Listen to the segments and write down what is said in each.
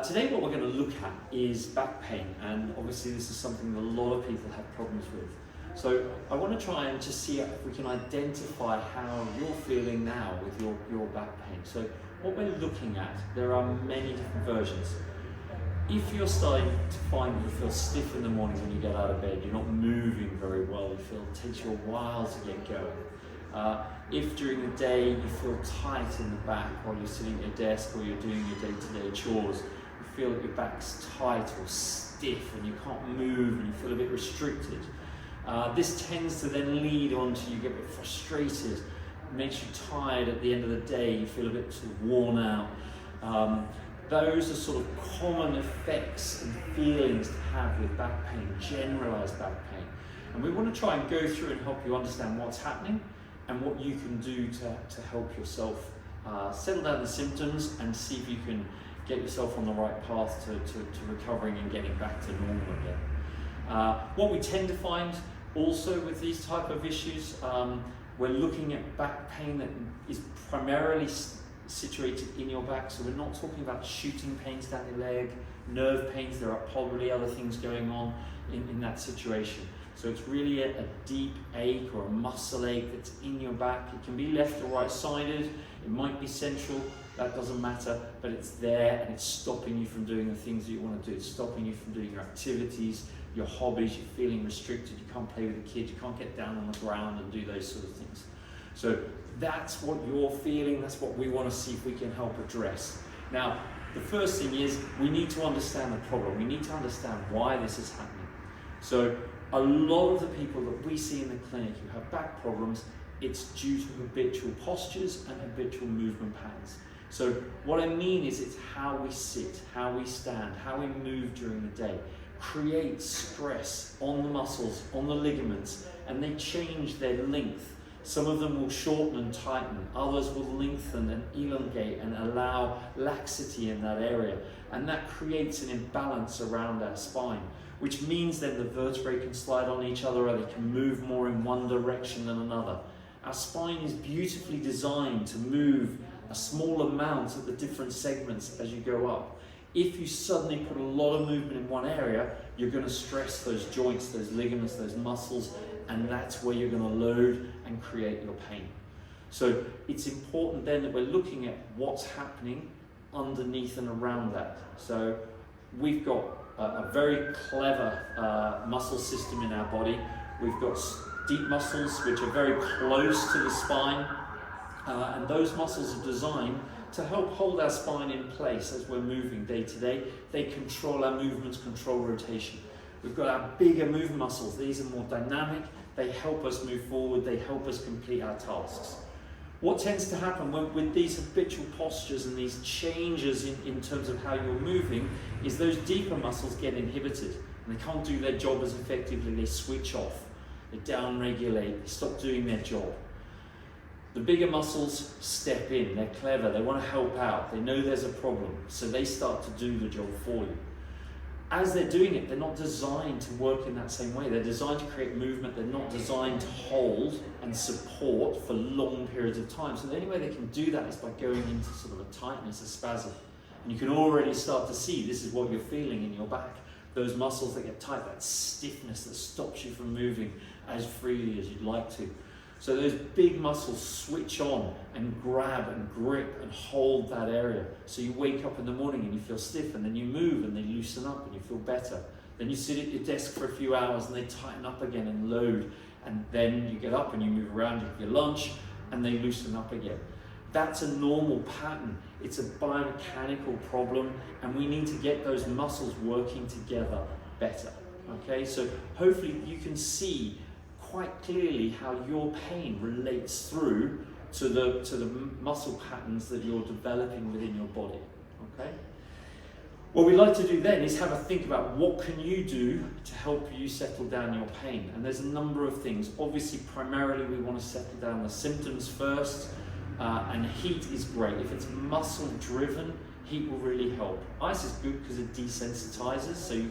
Today what we're going to look at is back pain, and obviously this is something that a lot of people have problems with. So I want to try and just see if we can identify how you're feeling now with your back pain. So what we're looking at, there are many different versions. If you're starting to find that you feel stiff in the morning when you get out of bed, you're not moving very well, you feel it takes you a while to get going. If during the day you feel tight in the back while you're sitting at your desk or you're doing your day-to-day chores, you feel that your back's tight or stiff and you can't move and you feel a bit restricted. This tends to then lead on to you get a bit frustrated, it makes you tired at the end of the day, you feel a bit sort of worn out. Those are sort of common effects and feelings to have with back pain, generalised back pain. And we want to try and go through and help you understand what's happening and what you can do to help yourself settle down the symptoms and see if you can get yourself on the right path to recovering and getting back to normal again. What we tend to find also with these type of issues, we're looking at back pain that is primarily situated in your back, so we're not talking about shooting pains down your leg, nerve pains. There are probably other things going on in that situation. So it's really a deep ache or a muscle ache that's in your back. It can be left or right-sided, it might be central, that doesn't matter, but it's there and it's stopping you from doing the things that you want to do. It's stopping you from doing your activities, your hobbies, you're feeling restricted, you can't play with the kids, you can't get down on the ground and do those sort of things. So that's what you're feeling, that's what we want to see if we can help address. Now, the first thing is we need to understand the problem. We need to understand why this is happening. So a lot of the people that we see in the clinic who have back problems, it's due to habitual postures and habitual movement patterns. So what I mean is it's how we sit, how we stand, how we move during the day, creates stress on the muscles, on the ligaments, and they change their length. Some of them will shorten and tighten, others will lengthen and elongate and allow laxity in that area. And that creates an imbalance around our spine, which means then the vertebrae can slide on each other or they can move more in one direction than another. Our spine is beautifully designed to move a small amount at the different segments as you go up. If you suddenly put a lot of movement in one area, you're going to stress those joints, those ligaments, those muscles, and that's where you're going to load and create your pain. So it's important then that we're looking at what's happening underneath and around that. So we've got a very clever muscle system in our body. We've got deep muscles which are very close to the spine, and those muscles are designed to help hold our spine in place as we're moving day to day. They control our movements, control rotation. We've got our bigger movement muscles. These are more dynamic. They help us move forward. They help us complete our tasks. What tends to happen with these habitual postures and these changes in terms of how you're moving is those deeper muscles get inhibited and they can't do their job as effectively. They switch off, they down-regulate, they stop doing their job. The bigger muscles step in, they're clever, they want to help out, they know there's a problem, so they start to do the job for you. As they're doing it, they're not designed to work in that same way. They're designed to create movement. They're not designed to hold and support for long periods of time. So the only way they can do that is by going into sort of a tightness, a spasm. And you can already start to see this is what you're feeling in your back. Those muscles that get tight, that stiffness that stops you from moving as freely as you'd like to. So those big muscles switch on and grab and grip and hold that area. So you wake up in the morning and you feel stiff, and then you move and they loosen up and you feel better. Then you sit at your desk for a few hours and they tighten up again and load. And then you get up and you move around, you have your lunch, and they loosen up again. That's a normal pattern. It's a biomechanical problem, and we need to get those muscles working together better. Okay, so hopefully you can see quite clearly how your pain relates through to the muscle patterns that you're developing within your body. Okay? What we like to do then is have a think about what can you do to help you settle down your pain. And there's a number of things. Obviously, primarily we want to settle down the symptoms first, and heat is great. If it's muscle driven, heat will really help. Ice is good because it desensitizes, so you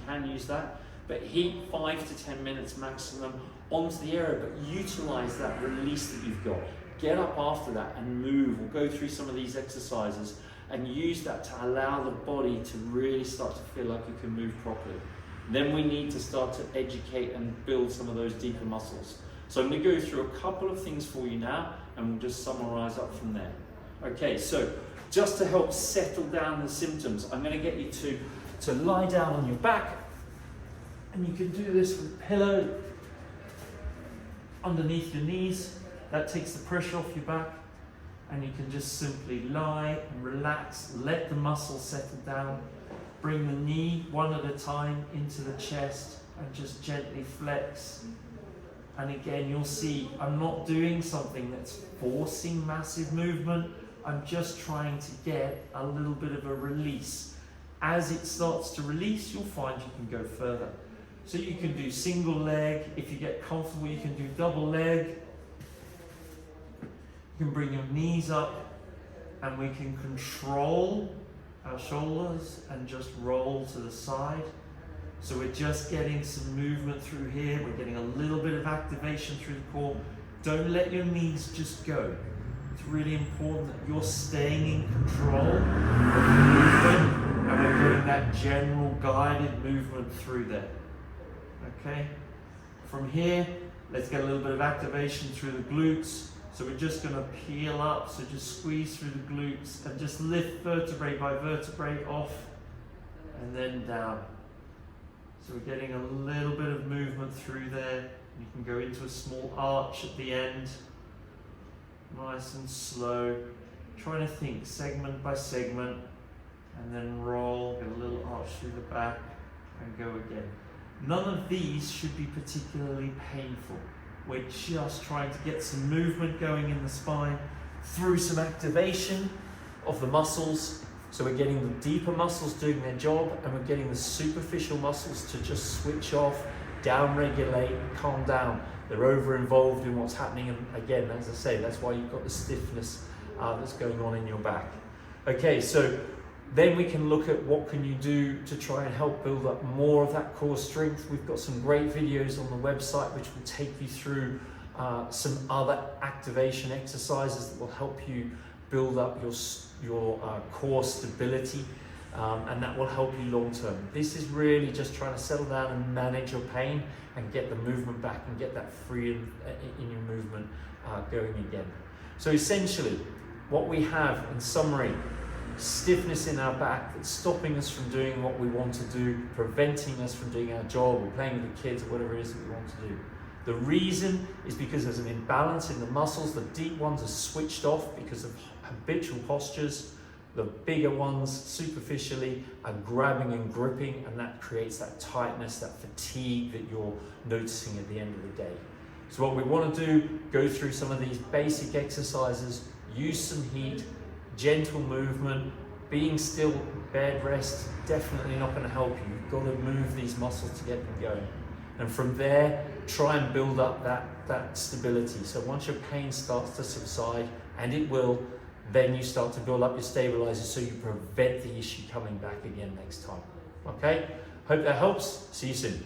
can use that. But heat 5 to 10 minutes maximum onto the area, but utilize that release that you've got. Get up after that and move, or go through some of these exercises and use that to allow the body to really start to feel like you can move properly. Then we need to start to educate and build some of those deeper muscles. So I'm going to go through a couple of things for you now, and we'll just summarize up from there. Okay, so just to help settle down the symptoms, I'm going to get you to lie down on your back, and you can do this with a pillow underneath your knees. That takes the pressure off your back, and you can just simply lie and relax, let the muscles settle down. Bring the knee one at a time into the chest and just gently flex. And again, you'll see I'm not doing something that's forcing massive movement. I'm just trying to get a little bit of a release. As it starts to release, you'll find you can go further. So you can do single leg. If you get comfortable, you can do double leg. You can bring your knees up, and we can control our shoulders and just roll to the side. So we're just getting some movement through here. We're getting a little bit of activation through the core. Don't let your knees just go. It's really important that you're staying in control of the movement, and we're getting that general guided movement through there. Okay? From here, let's get a little bit of activation through the glutes. So we're just going to peel up, so just squeeze through the glutes and just lift vertebrae by vertebrae off and then down. So we're getting a little bit of movement through there. You can go into a small arch at the end, nice and slow, trying to think segment by segment, and then roll, get a little arch through the back and go again. None of these should be particularly painful. We're just trying to get some movement going in the spine through some activation of the muscles. So we're getting the deeper muscles doing their job, and we're getting the superficial muscles to just switch off, down-regulate, and calm down. They're over-involved in what's happening, and again, as I say, that's why you've got the stiffness that's going on in your back. Okay, so then we can look at what can you do to try and help build up more of that core strength. We've got some great videos on the website which will take you through some other activation exercises that will help you build up your core stability, and that will help you long term. This is really just trying to settle down and manage your pain and get the movement back and get that freedom in your movement going again. So essentially, what we have in summary: stiffness in our back that's stopping us from doing what we want to do, preventing us from doing our job or playing with the kids or whatever it is that we want to do. The reason is because there's an imbalance in the muscles. The deep ones are switched off because of habitual postures. The bigger ones, superficially, are grabbing and gripping, and that creates that tightness, that fatigue that you're noticing at the end of the day. So what we want to do, go through some of these basic exercises, use some heat, gentle movement. Being still, bed rest, definitely not going to help you. You've got to move these muscles to get them going. And from there, try and build up that stability. So once your pain starts to subside, and it will, then you start to build up your stabilizers so you prevent the issue coming back again next time. Okay? Hope that helps. See you soon.